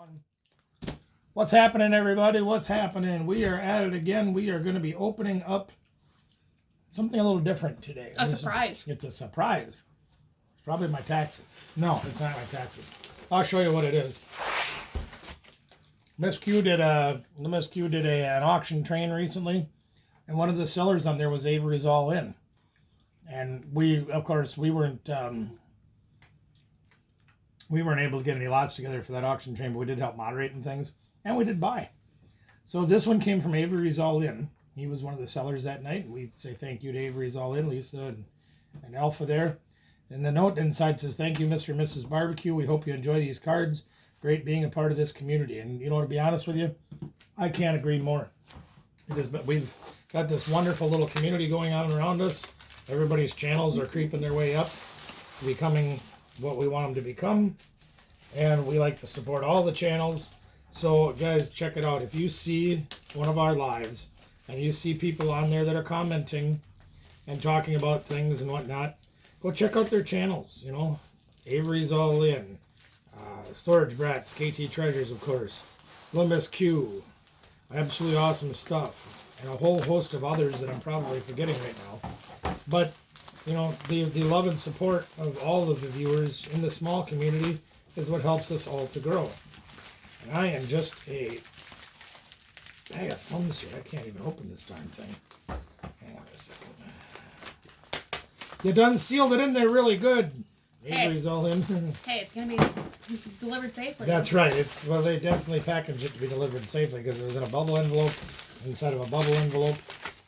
One. What's happening, everybody? What's happening? We are at it again. We are going to be opening up something a little different today. A surprise. It's a surprise. It's probably my taxes. No, it's not my taxes. I'll show you what it is. Miss Q did an auction train recently, and one of the sellers on there was Avery's All In. And we weren't able to get any lots together for that auction train, but we did help moderate and things, and we did buy. So this one came from Avery's All In. He was one of the sellers that night, and we say thank you to Avery's All In, Lisa and Alpha there. And the note inside says, "Thank you, Mr. and Mrs. BBQ. We hope you enjoy these cards. Great being a part of this community." And you know, to be honest with you, I can't agree more. But we've got this wonderful little community going on around us. Everybody's channels are creeping their way up, becoming what we want them to become. And we like to support all the channels. So guys, check it out. If you see one of our lives and you see people on there that are commenting and talking about things and whatnot, go check out their channels. You know, Avery's All In, Storage Brats, KT Treasures, of course, Miss Q, absolutely awesome stuff, and a whole host of others that I'm probably forgetting right now. But you know, the love and support of all of the viewers in the small community is what helps us all to grow. And I am just a bag of thumbs here. I can't even open this darn thing. Hang on a second. You done sealed it in there really good. Avery's All In. Hey, it's going to be delivered safely. That's right. Well, they definitely packaged it to be delivered safely because it was in a bubble envelope, inside of a bubble envelope,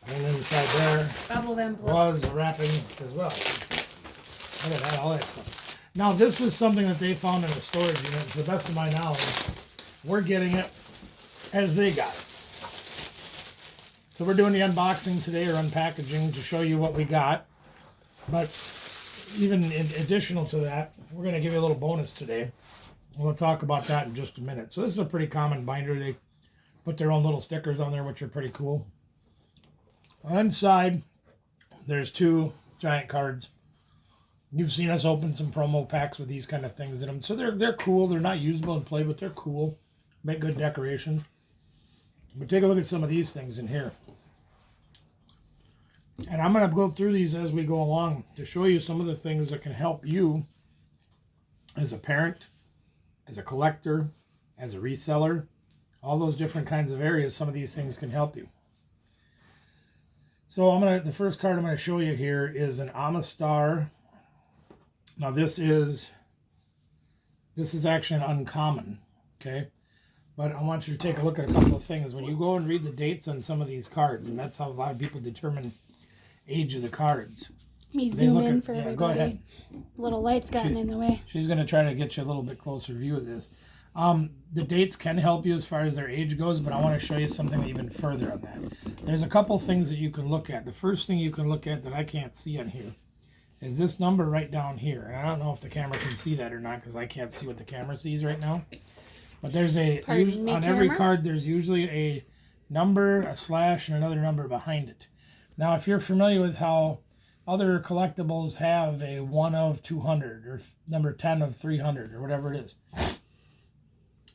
and inside there was a wrapping as well. Look at that, all that stuff. Now, this is something that they found in a storage unit. To the best of my knowledge, we're getting it as they got it. So we're doing the unboxing today, or unpackaging, to show you what we got. But even in additional to that, we're going to give you a little bonus today. We'll talk about that in just a minute. So this is a pretty common binder. They put their own little stickers on there, which are pretty cool. Inside, there's two giant cards. You've seen us open some promo packs with these kind of things in them. So they're cool. They're not usable in play, but they're cool. Make good decoration. But take a look at some of these things in here. And I'm going to go through these as we go along to show you some of the things that can help you as a parent, as a collector, as a reseller, all those different kinds of areas. Some of these things can help you. So the first card I'm going to show you here is an Amistar. Now this is actually an uncommon, okay? But I want you to take a look at a couple of things. When you go and read the dates on some of these cards, and that's how a lot of people determine age of the cards. Let me zoom in for everybody. Go ahead. Little light's gotten in the way. She's going to try to get you a little bit closer view of this. The dates can help you as far as their age goes, but I want to show you something even further on that. There's a couple things that you can look at. The first thing you can look at that I can't see on here is this number right down here. And I don't know if the camera can see that or not because I can't see what the camera sees right now. But there's on every card, there's usually a number, a slash, and another number behind it. Now, if you're familiar with how other collectibles have a 1 of 200 or number 10 of 300 or whatever it is,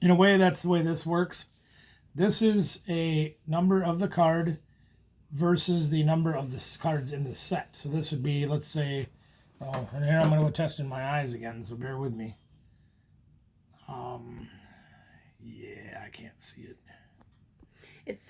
in a way, that's the way this works. This is a number of the card versus the number of the cards in the set. So this would be, let's say, and here I'm going to go test in my eyes again, so bear with me. Yeah, I can't see it. It's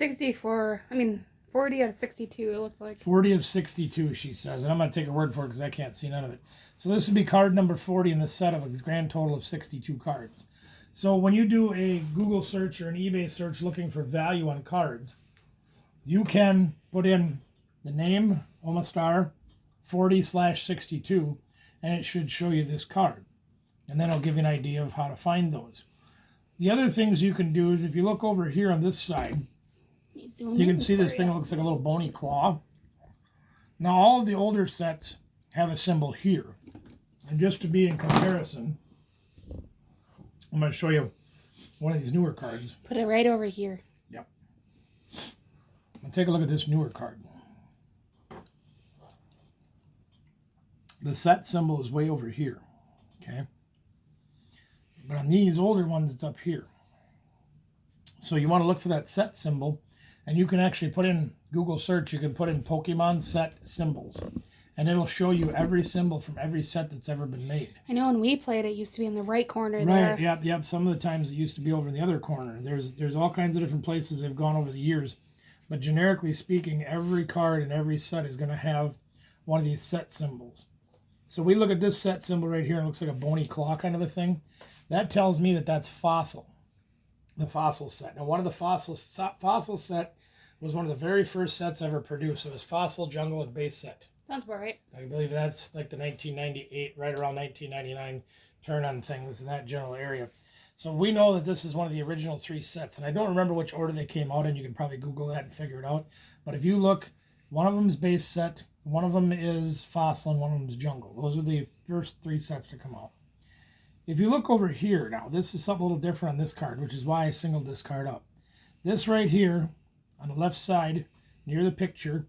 40 of 62, it looks like. 40 of 62, she says. And I'm going to take her word for it because I can't see none of it. So this would be card number 40 in the set of a grand total of 62 cards. So when you do a Google search or an eBay search looking for value on cards, you can put in the name, Omastar, 40/62, and it should show you this card. And then it'll give you an idea of how to find those. The other things you can do is if you look over here on this side, you can see this thing that looks like a little bony claw. Now all of the older sets have a symbol here. And just to be in comparison, I'm going to show you one of these newer cards. Put it right over here. Yep. And take a look at this newer card. The set symbol is way over here. Okay. But on these older ones, it's up here. So you want to look for that set symbol, and you can actually put in Google search, you can put in Pokemon set symbols, and it'll show you every symbol from every set that's ever been made. I know when we played, it used to be in the right corner there. Right, yep. Some of the times it used to be over in the other corner. There's all kinds of different places they've gone over the years. But generically speaking, every card in every set is going to have one of these set symbols. So we look at this set symbol right here, and it looks like a bony claw kind of a thing. That tells me that that's fossil, the fossil set. Now, one of the fossil set was one of the very first sets ever produced. It was fossil, jungle, and base set. Sounds about right. I believe that's like the 1998, right around 1999 turn on things in that general area. So we know that this is one of the original 3 sets, and I don't remember which order they came out in. You can probably Google that and figure it out. But if you look, one of them is base set, one of them is fossil, and one of them is jungle. Those are the first 3 sets to come out. If you look over here now, this is something a little different on this card, which is why I singled this card up. This right here on the left side near the picture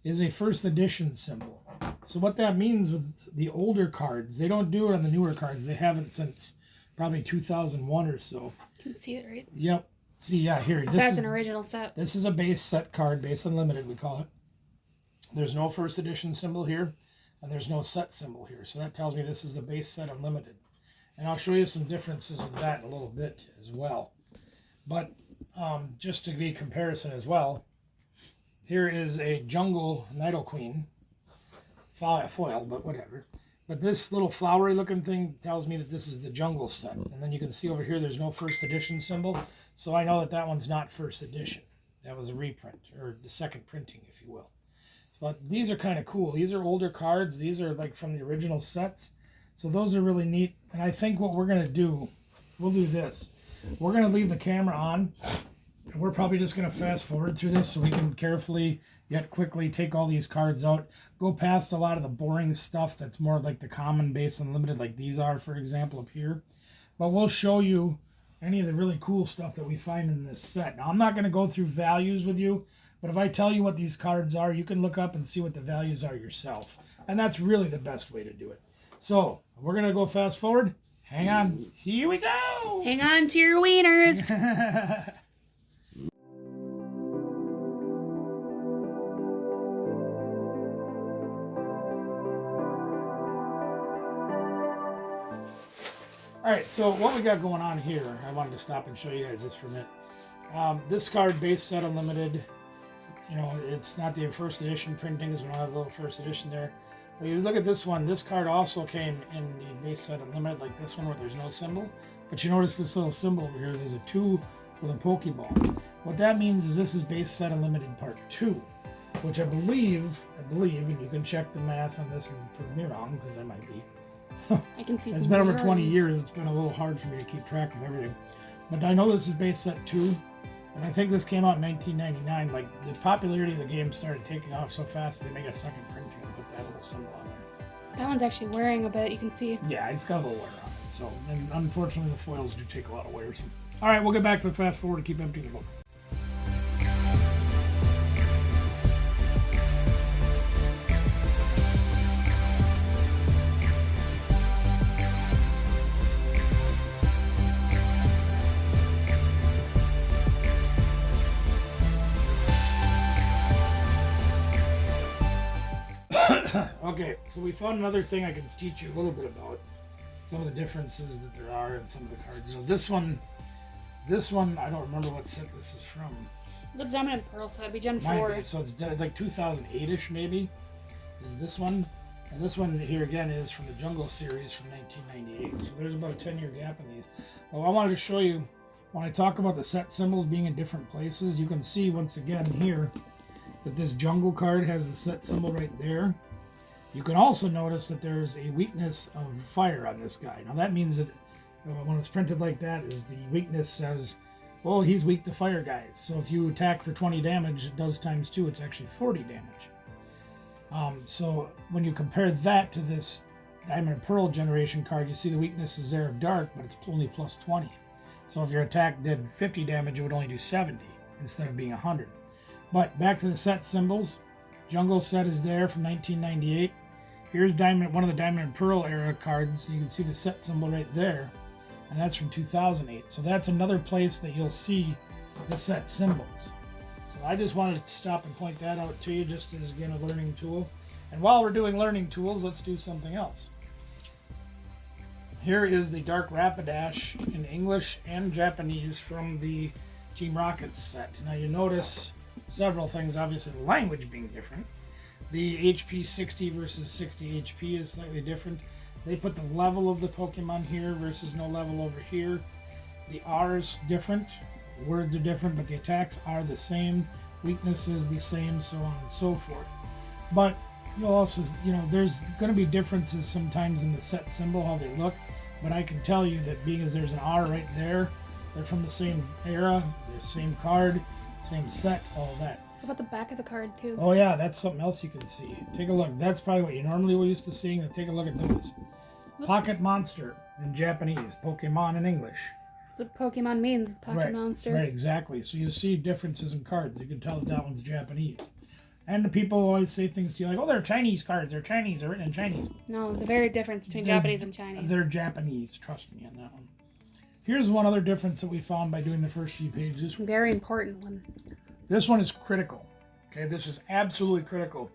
is a first edition symbol. So what that means with the older cards, they don't do it on the newer cards. They haven't since probably 2001 or so. You can see it, right? Yep. See, yeah, here. That's an original set. This is a base set card, base unlimited, we call it. There's no first edition symbol here, and there's no set symbol here. So that tells me this is the base set unlimited. And I'll show you some differences with that in a little bit as well. But just to be comparison as well, here is a jungle Nidoqueen foil, but whatever. But this little flowery looking thing tells me that this is the jungle set. And then you can see over here there's no first edition symbol. So I know that that one's not first edition. That was a reprint, or the second printing, if you will. But these are kind of cool. These are older cards. These are like from the original sets. So those are really neat. And I think what we're going to do, we'll do this. We're going to leave the camera on. And we're probably just going to fast forward through this so we can carefully yet quickly take all these cards out. Go past a lot of the boring stuff that's more like the common base unlimited, like these are, for example, up here. But we'll show you any of the really cool stuff that we find in this set. Now, I'm not going to go through values with you, but if I tell you what these cards are, you can look up and see what the values are yourself. And that's really the best way to do it. So, we're going to go fast forward. Hang on. Here we go. Hang on to your wieners. All right, so what we got going on here, I wanted to stop and show you guys this for a minute. This card, base set unlimited, you know, it's not the first edition printings. We don't have a little first edition there. But you look at this one, this card also came in the base set unlimited, like this one where there's no symbol. But you notice this little symbol over here, there's a 2 with a Pokeball. What that means is this is base set unlimited part 2, which I believe, and you can check the math on this and prove me wrong, because I might be. I can see It's some been over mirroring. 20 years. It's been a little hard for me to keep track of everything. But I know this is base set 2, and I think this came out in 1999. Like, the popularity of the game started taking off so fast they made a second printing and put that little symbol on there. That one's actually wearing a bit, you can see. Yeah, it's got a little wear on it. So, and unfortunately the foils do take a lot of wear. So. All right, we'll get back to the fast forward to keep emptying the book. Okay, so we found another thing I can teach you a little bit about. Some of the differences that there are in some of the cards. So this one, I don't remember what set this is from. The Diamond and Pearl set would be Gen Might 4. be. So it's like 2008-ish maybe, is this one. And this one here again is from the Jungle series from 1998. So there's about a 10-year gap in these. Well, I wanted to show you, when I talk about the set symbols being in different places, you can see once again here that this Jungle card has the set symbol right there. You can also notice that there's a weakness of fire on this guy. Now that means that when it's printed like that, is the weakness says, well, he's weak to fire guys. So if you attack for 20 damage, it does times 2, it's actually 40 damage. So when you compare that to this Diamond and Pearl generation card, you see the weakness is there of dark, but it's only plus 20. So if your attack did 50 damage, it would only do 70 instead of being 100. But back to the set symbols. Jungle set is there from 1998. Here's one of the Diamond and Pearl era cards. You can see the set symbol right there, and that's from 2008. So that's another place that you'll see the set symbols. So I just wanted to stop and point that out to you, just as, again, a learning tool. And while we're doing learning tools, let's do something else. Here is the Dark Rapidash in English and Japanese from the Team Rocket set. Now you notice several things, obviously the language being different. The HP 60 versus 60 HP is slightly different. They put the level of the Pokemon here versus no level over here. The R's different, words are different, but the attacks are the same, weakness is the same, so on and so forth. But you'll also, there's going to be differences sometimes in the set symbol, how they look. But I can tell you that being as there's an R right there, they're from the same era, they're the same card, same set, all that. What about the back of the card too? Oh yeah, that's something else you can see. Take a look. That's probably what you normally were used to seeing. Now take a look at those. Oops. Pocket Monster in Japanese, Pokemon in English. That's what Pokemon means, Pocket Monster. Right, exactly. So you see differences in cards. You can tell that one's Japanese. And the people always say things to you like, oh, they're Chinese cards. They're Chinese. They're written in Chinese. No, there's a very difference between Japanese and Chinese. They're Japanese. Trust me on that one. Here's one other difference that we found by doing the first few pages. Very important one. This one is critical. Okay, this is absolutely critical.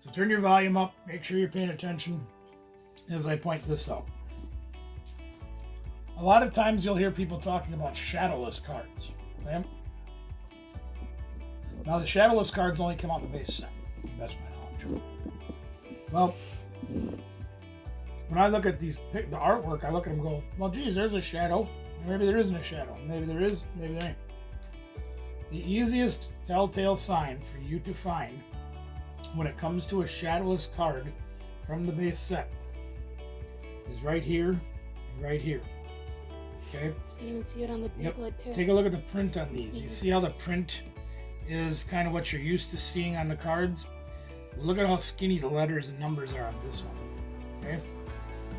So turn your volume up. Make sure you're paying attention as I point this out. A lot of times you'll hear people talking about shadowless cards. Okay? Now the shadowless cards only come out in the base set, to the best of my knowledge. Well, when I look at the artwork, I look at them and go, well, geez, there's a shadow. Maybe there isn't a shadow. Maybe there is, maybe there ain't. The easiest telltale sign for you to find when it comes to a shadowless card from the base set is right here and right here. Okay? You can even see it on the booklet too. Take a look at the print on these. You see how the print is kind of what you're used to seeing on the cards? Well, look at how skinny the letters and numbers are on this one. Okay?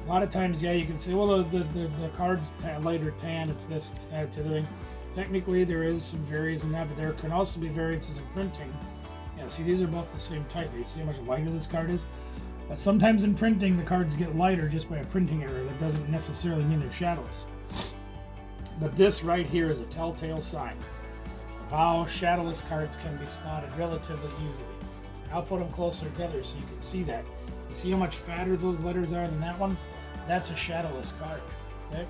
A lot of times, yeah, you can say, well, the card's lighter tan, it's this, it's that, it's the other thing. Technically, there is some variance in that, but there can also be variances in printing. Yeah, see, these are both the same type. You see how much lighter this card is? But sometimes in printing, the cards get lighter just by a printing error. That doesn't necessarily mean they're shadowless. But this right here is a telltale sign of how shadowless cards can be spotted relatively easily. I'll put them closer together so you can see that. You see how much fatter those letters are than that one? That's a shadowless card. Okay?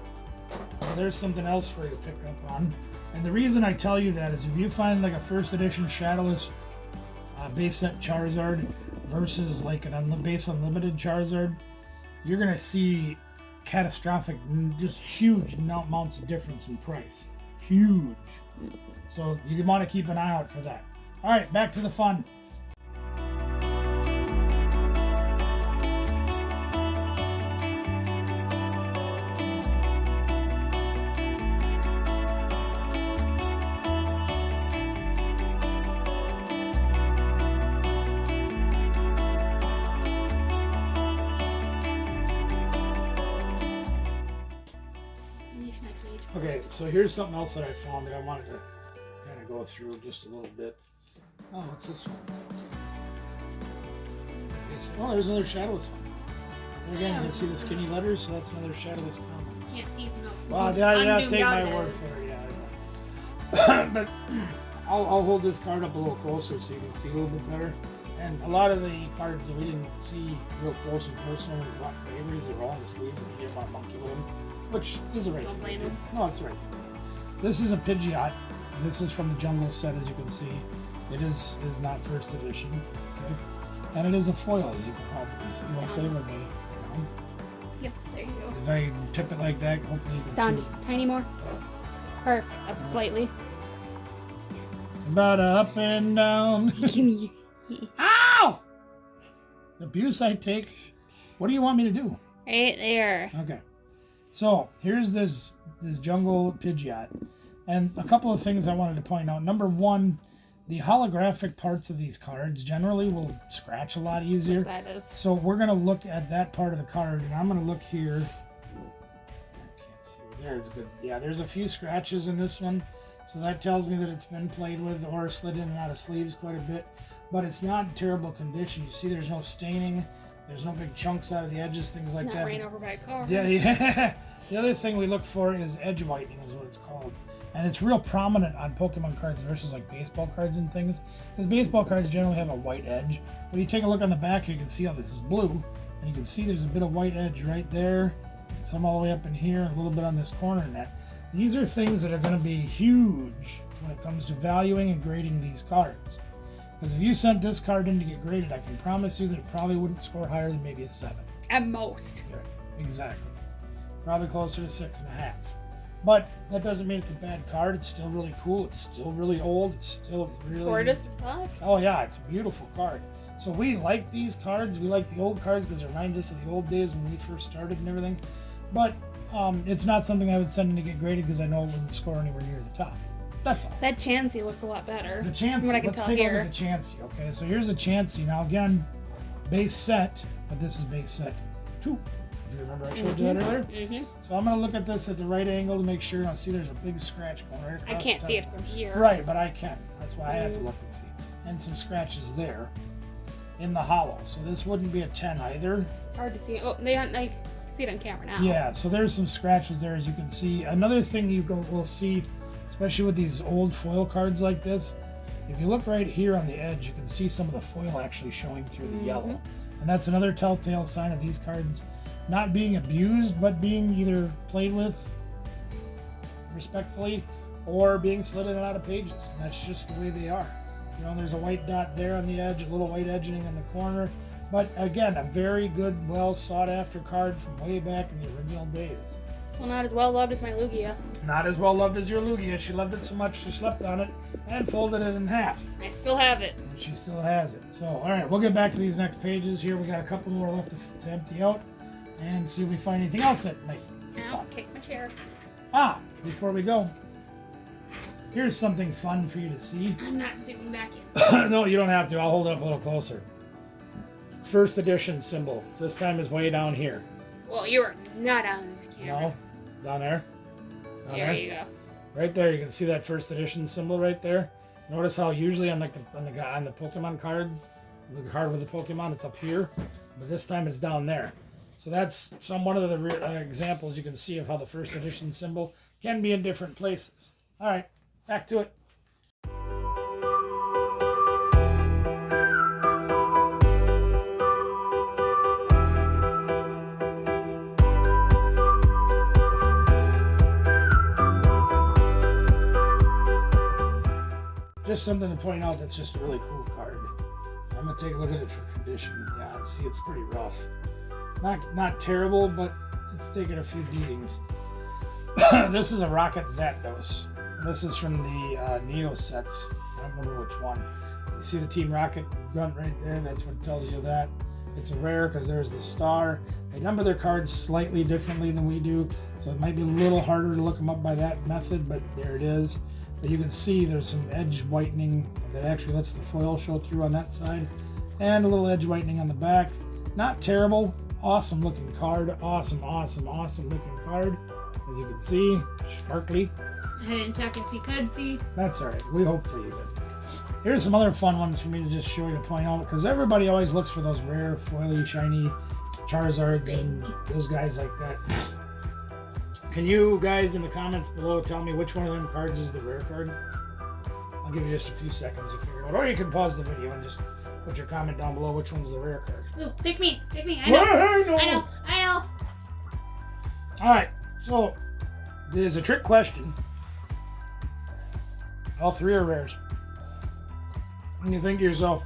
So there's something else for you to pick up on. And the reason I tell you that is if you find like a first edition shadowless base set Charizard versus like an base unlimited Charizard, you're going to see catastrophic, just huge amounts of difference in price. Huge. So you want to keep an eye out for that. All right, back to the fun. Okay, so here's something else that I found that I wanted to kind of go through just a little bit. Oh, what's this one? Oh, there's another shadowless one. And again, you can see the skinny letters, so that's another shadowless common. Can't see them. Well, yeah, take my word for it, yeah. But I'll hold this card up a little closer so you can see a little bit better. And a lot of the cards that we didn't see real close and personal when we bought Avery's, they were all on the sleeves and you get about a monkey with them. Which is a right Don't blame thing. him. No, it's the right thing. This is a Pidgeot. This is from the Jungle set, as you can see. It is not first edition. Okay? And it is a foil, as you can probably see. Okay, with a, Yep, there you go. if I tip it like that, hopefully you can Down see. just a tiny more. Perfect. Up slightly. About up and down. Ow! The abuse I take. What do you want me to do? Right there. Okay. So here's this jungle Pidgeot, and a couple of things I wanted to point out. Number one, the holographic parts of these cards generally will scratch a lot easier. That is. So we're going to look at that part of the card, and I'm going to look here. I can't see. There's good. Yeah, there's a few scratches in this one, so that tells me that it's been played with or slid in and out of sleeves quite a bit. But it's not in terrible condition. You see, there's no staining. There's no big chunks out of the edges, things like Not that. ran over by a car. Yeah. The other thing we look for is edge whitening, is what it's called. And it's real prominent on Pokemon cards versus like baseball cards and things. Because baseball cards generally have a white edge. When you take a look on the back, you can see how this is blue. And you can see there's a bit of white edge right there. Some all the way up in here, a little bit on this corner net. These are things that are going to be huge when it comes to valuing and grading these cards. Because if you sent this card in to get graded, I can promise you that it probably wouldn't score higher than maybe a 7. At most. Yeah, exactly. Probably closer to 6.5. But that doesn't mean it's a bad card. It's still really cool. It's still really old. It's still really Gorgeous as fuck. Oh yeah, it's a beautiful card. So we like these cards. We like the old cards because it reminds us of the old days when we first started and everything. But it's not something I would send in to get graded because I know it wouldn't score anywhere near the top. That's all. That Chansey looks a lot better. The Chansey. From what I can Let's tell take a here. look at the Chansey. Okay, so here's a Chansey. Now again, base set, but this is base set 2. If you remember, I showed you that earlier. Mm-hmm. So I'm going to look at this at the right angle to make sure. Now, see, there's a big scratch going right across I can't the see top. it from here. Right, but I can. That's why I have to look and see. And some scratches there in the hollow. So this wouldn't be a 10 either. It's hard to see. Oh, they don't like see it on camera now. Yeah, so there's some scratches there, as you can see. Another thing you will see, especially with these old foil cards like this, if you look right here on the edge, you can see some of the foil actually showing through the yellow. And that's another telltale sign of these cards not being abused, but being either played with respectfully or being slid in and out of pages. And that's just the way they are. You know, there's a white dot there on the edge, a little white edging in the corner. But again, a very good, well sought after card from way back in the original days. Still not as well loved as my Lugia. Not as well loved as your Lugia. She loved it so much she slept on it and folded it in half. I still have it. And she still has it. So, all right, we'll get back to these next pages here. We got a couple more left to empty out and see if we find anything else that might be Ow, fun. kick my chair. Before we go, here's something fun for you to see. I'm not zooming back in. No, you don't have to. I'll hold it up a little closer. First edition symbol. This time is way down here. Well, you are not on the camera. No, down there. Down There you go. Right there, you can see that first edition symbol right there. Notice how usually on like on the Pokemon card, the card with the Pokemon, it's up here, but this time it's down there. So that's one of the examples you can see of how the first edition symbol can be in different places. All right, back to it. Just something to point out that's just a really cool card. I'm gonna take a look at it for condition. Yeah, see, it's pretty rough. Not terrible, but it's taken a few beatings. This is a Rocket Zapdos. This is from the Neo sets. I don't remember which one. You see the Team Rocket grunt right there? That's what tells you that. It's a rare because there's the star. They number their cards slightly differently than we do, so it might be a little harder to look them up by that method, but there it is. But you can see there's some edge whitening that actually lets the foil show through on that side, and a little edge whitening on the back. Not terrible. Awesome looking card. Awesome looking card. As you can see, sparkly. I didn't check if you could see. That's all right. We hope for you. Here's some other fun ones for me to just show you to point out, because everybody always looks for those rare, foily, shiny Charizards and those guys like that. Can you guys in the comments below tell me which one of them cards is the rare card? I'll give you just a few seconds to figure it out. Or you can pause the video and just put your comment down below which one's the rare card. Ooh, pick me. I know. I know. All right, so there's a trick question. All three are rares. And you think to yourself,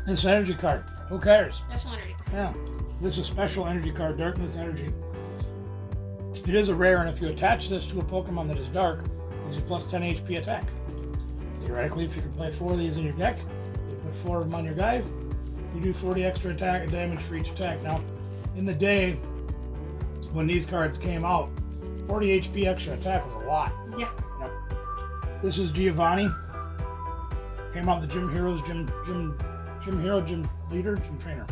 this energy card, who cares? Special energy. Yeah, this is a special energy card, Darkness Energy. It is a rare, and if you attach this to a Pokemon that is dark, it gives you plus 10 HP attack. Theoretically, if you can play 4 of these in your deck, you put 4 of them on your guys, you do 40 extra attack and damage for each attack. Now, in the day when these cards came out, 40 HP extra attack was a lot. Yeah. Yep. This is Giovanni. Came out with the Gym Heroes, Gym Leader, Gym Trainer.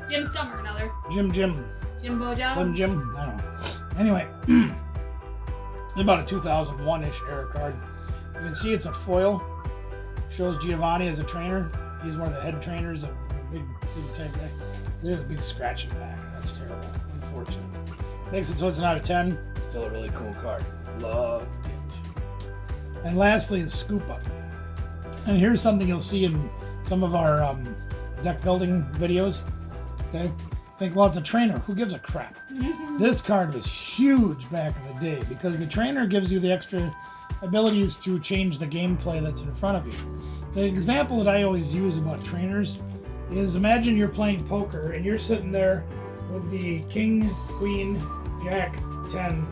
Jim Summer, another. Jim Bojo. Slim Jim, I don't know. Anyway, about a 2001-ish era card. You can see it's a foil. Shows Giovanni as a trainer. He's one of the head trainers of a big type guy. There's a big scratch in the back. That's terrible. Unfortunate. Makes it so it's an out of 10. Still a really cool card. Love it. And lastly is Scoop Up. And here's something you'll see in some of our deck building videos. Okay, think, well, it's a trainer. Who gives a crap? This card was huge back in the day because the trainer gives you the extra abilities to change the gameplay that's in front of you. The example that I always use about trainers is imagine you're playing poker and you're sitting there with the king, queen, jack, 10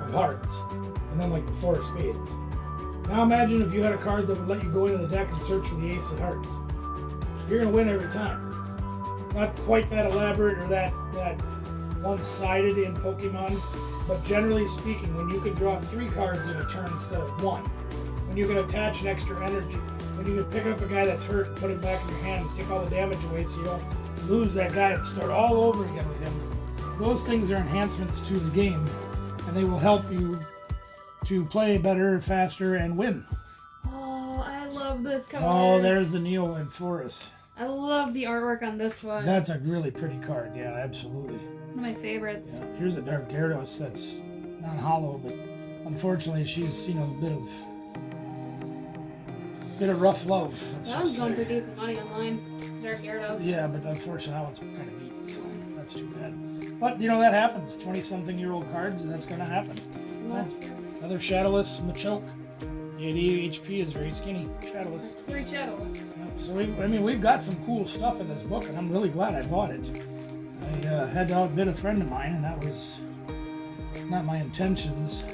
of hearts, and then like the 4 of spades. Now imagine if you had a card that would let you go into the deck and search for the ace of hearts. You're going to win every time. Not quite that elaborate or that one-sided in Pokemon, but generally speaking, when you can draw 3 cards in a turn instead of 1, when you can attach an extra energy, when you can pick up a guy that's hurt and put him back in your hand and take all the damage away so you don't lose that guy and start all over again with him. Those things are enhancements to the game, and they will help you to play better, faster, and win. Oh, I love this card. Oh, there's the Neo and Forest. I love the artwork on this one. That's a really pretty card, yeah, absolutely. One of my favorites. Yeah. Here's a Dark Gyarados that's not hollow, but unfortunately she's, a bit of rough love. That was going for decent money online. Dark Gyarados. Yeah, but unfortunately that one's kind of beat, so that's too bad. But, that happens. 20-something-year-old cards, that's going to happen. Another Shadowless Machoke. 80 HP is very skinny. Shadowless. 3 Shadowless. Yeah, so we've got some cool stuff in this book, and I'm really glad I bought it. I had to outbid a friend of mine, and that was not my intentions.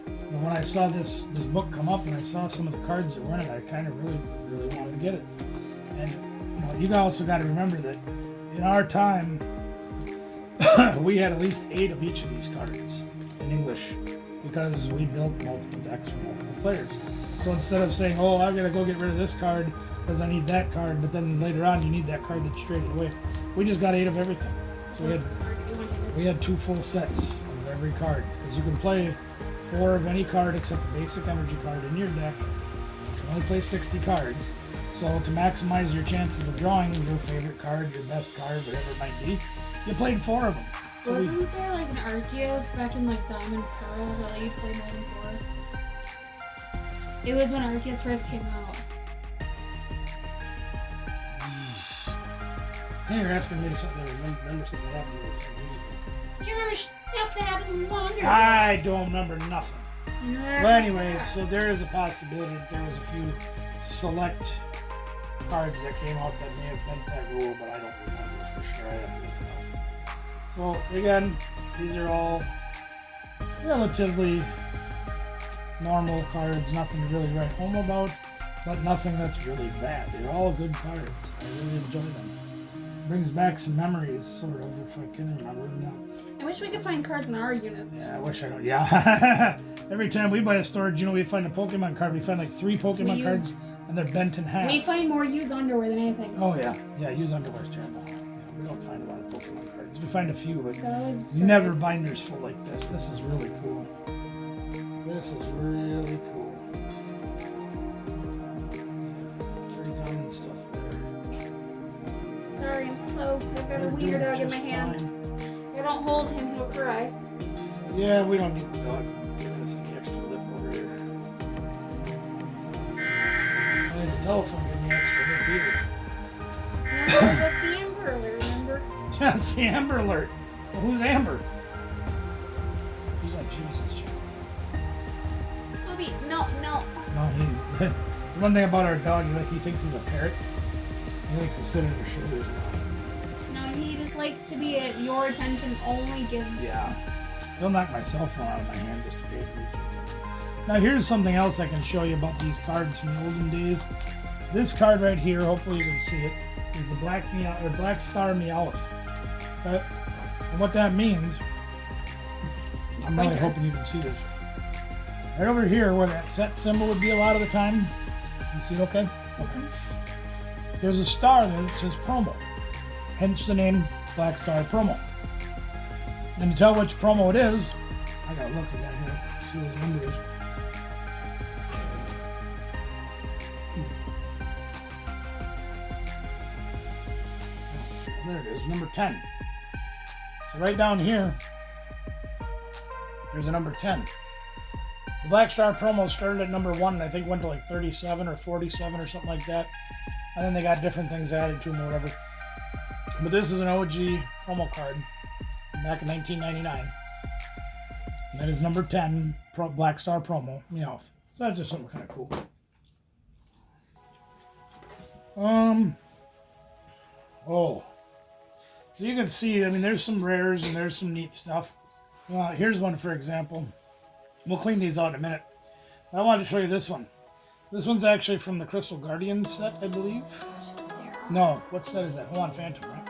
But when I saw this book come up and I saw some of the cards that were in it, I kind of really, really wanted to get it. And you also got to remember that in our time, we had at least 8 of each of these cards in English because we built multiple decks for multiple players. So instead of saying, oh, I gotta go get rid of this card because I need that card, but then later on you need that card that's traded away, we just got 8 of everything. So we had 2 full sets of every card because you can play 4 of any card except the basic energy card in your deck. You can only play 60 cards. So to maximize your chances of drawing your favorite card, your best card, whatever it might be, you played 4 of them. So wasn't there like an Arceus back in like Diamond Pearl that let you play more than 4? It was when Arceus first came out. Hey, you're asking me to remember something that happened. You remember stuff that happened longer ago? I don't remember nothing. Yeah. Well, anyway, so there is a possibility that there was a few select cards that came out that may have bent that rule, but I don't remember for sure. I have to look it up. So again, these are all relatively normal cards, nothing to really write home about, but nothing that's really bad. They're all good cards. I really enjoy them. Brings back some memories, sort of, if I can remember now. I wish we could find cards in our units. Yeah, I wish I don't. Yeah. Every time we buy a storage, we find a Pokemon card. We find like 3 Pokemon cards, and they're bent in half. We find more used underwear than anything. Oh, yeah. Yeah, used underwear's terrible. Yeah, we don't find a lot of Pokemon cards. We find a few, but Those never binders full like this. This is really cool. This is really cool. Very common stuff there. Sorry, I'm slow. I've got a You're wiener doing dog in just my hand. fine. If I don't hold him, he'll cry. Yeah, we don't need the dog. Give us the extra lip over here. I had the telephone give me extra lip either. No, that's the Amber Alert, remember? That's the Amber Alert. Well, who's Amber? She's on Jeebus' channel. Scooby, no. No, the one thing about our dog, he thinks he's a parrot. He likes to sit on your shoulders. No, he just likes to be at your attention only given. Yeah. He'll knock my cell phone out of my hand just to pay attention. Now here's something else I can show you about these cards from the olden days. This card right here, hopefully you can see it, is the Black Star Meowth. Okay? And what that means, I'm really hoping you can see this. Right over here where that set symbol would be a lot of the time. You see it okay? Okay. There's a star there that says promo. Hence the name Black Star Promo. And to tell which promo it is, I gotta look at that here, see what the number is. There it is, number 10. So right down here There's a number 10. The Black Star promo started at number 1 and I think went to like 37 or 47 or something like that. And then they got different things added to them or whatever. But this is an OG promo card back in 1999. And that is number 10 Black Star promo. So that's just something kind of cool. So you can see, I mean, there's some rares and there's some neat stuff. Here's one, for example. We'll clean these out in a minute. But I wanted to show you this one. This one's actually from the Crystal Guardian set, I believe. No, what set is that? Hold on, Phantom, right?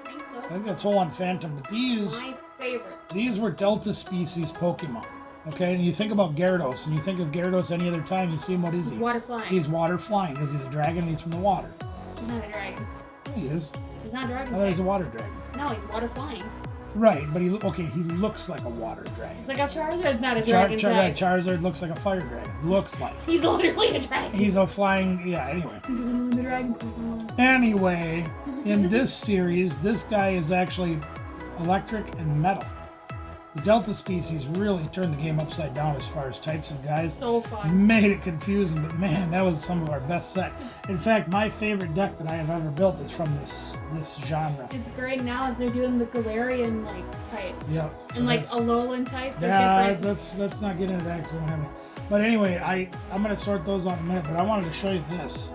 I think so. I think that's Hold on, Phantom. But My favorite. these were Delta species Pokemon. Okay, and you think about Gyarados, and you think of Gyarados any other time, you see him, what is he? He's water flying. He's water flying, because he's a dragon and he's from the water. He's not a dragon. Yeah, he is. He's not a dragon. I thought he's a water dragon. No, he's water flying. Right, but he looks like a water dragon. It's like a Charizard, not a dragon. Charizard looks like a fire dragon. Looks like. He's literally a dragon. He's a flying, anyway. He's literally the dragon Pokemon. Anyway, in this series, this guy is actually electric and metal. The Delta species really turned the game upside down as far as types of guys. So fun. Made it confusing, but man, that was some of our best set. In fact, my favorite deck that I have ever built is from this genre. It's great now as they're doing the Galarian types. Yep. So And Alolan types. Yeah, Different. let's not get into that because we don't have it. But anyway, I'm gonna sort those out in a minute. But I wanted to show you this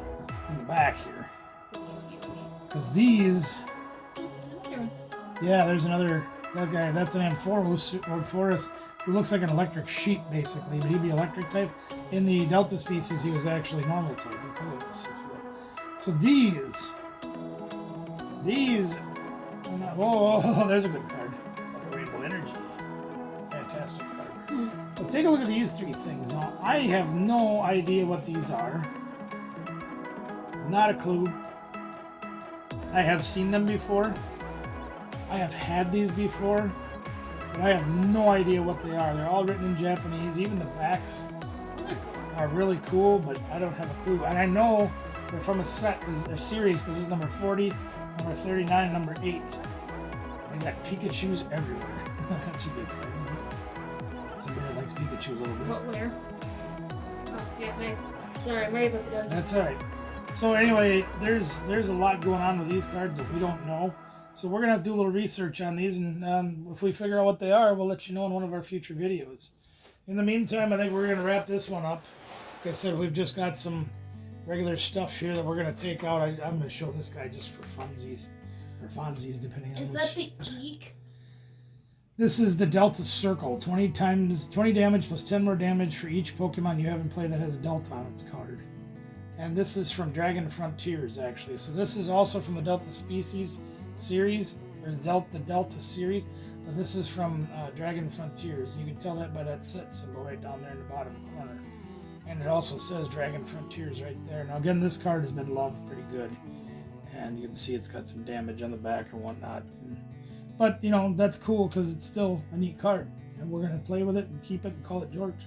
in the back here because these. Yeah, there's another. That guy, that's an Ampharos who looks like an electric sheep, basically, but he'd be electric type. In the Delta species, he was actually normal type. So these, oh, there's a good card. Rainbow Energy. Fantastic card. But take a look at these three things. Now, I have no idea what these are. Not a clue. I have seen them before. I have had these before, but I have no idea what they are. They're all written in Japanese. Even the backs are really cool, but I don't have a clue. And I know they're from a series because this is number 40, number 39, and number 8. They got Pikachus everywhere. That should be exciting. Somebody likes Pikachu a little bit. What, where? Oh, yeah, thanks. Sorry, I'm ready about the dozen. That's all right. So anyway, there's a lot going on with these cards that we don't know. So we're going to have to do a little research on these, and if we figure out what they are, we'll let you know in one of our future videos. In the meantime, I think we're going to wrap this one up. Like I said, we've just got some regular stuff here that we're going to take out. I'm going to show this guy just for funsies, or fonzies, depending on Is which. that the Eek? This is the Delta Circle. 20 damage plus 10 more damage for each Pokemon you have in play that has a Delta on its card. And this is from Dragon Frontiers, actually. So this is also from the Delta Species series, or the Delta series, but this is from Dragon Frontiers. You can tell that by that set symbol right down there in the bottom corner, and it also says Dragon Frontiers right there. Now again, this card has been loved pretty good, and you can see it's got some damage on the back and whatnot, but that's cool because it's still a neat card, and we're going to play with it and keep it and call it George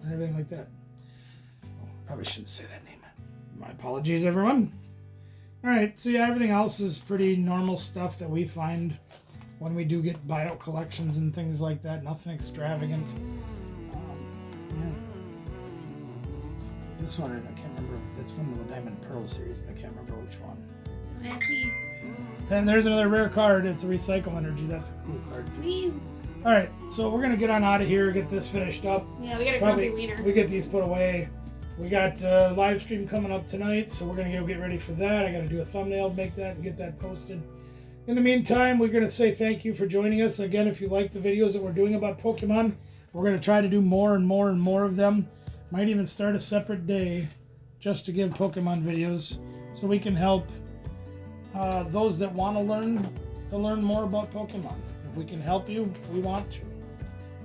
and everything like that. Probably shouldn't say that name. My apologies, everyone. Alright, so yeah, everything else is pretty normal stuff that we find when we do get buyout collections and things like that. Nothing extravagant. Yeah. This one, I can't remember. It's from the Diamond Pearl series, but I can't remember which one. And there's another rare card. It's a Recycle Energy. That's a cool card. Alright, so we're going to get on out of here, get this finished up. Yeah, we got a grumpy wiener. We get these put away. We got a live stream coming up tonight, so we're going to go get ready for that. I got to do a thumbnail, make that, and get that posted. In the meantime, we're going to say thank you for joining us. Again, if you like the videos that we're doing about Pokemon, we're going to try to do more and more and more of them. Might even start a separate day just to give Pokemon videos so we can help those that want to learn more about Pokemon. If we can help you, we want to.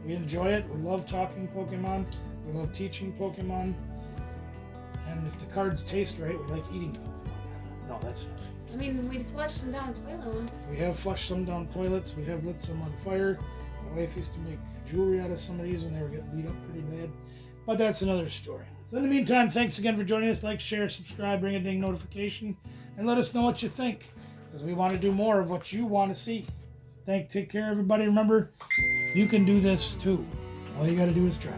We enjoy it. We love talking Pokemon. We love teaching Pokemon. And if the cards taste right, we like eating Pokemon. No, that's not right. I mean, we flushed them down toilet once. We have flushed some down toilets. We have lit some on fire. My wife used to make jewelry out of some of these when they were getting beat up pretty bad. But that's another story. So in the meantime, thanks again for joining us. Like, share, subscribe, ring a ding notification, and let us know what you think, because we want to do more of what you want to see. Take care, everybody. Remember, you can do this too. All you got to do is try.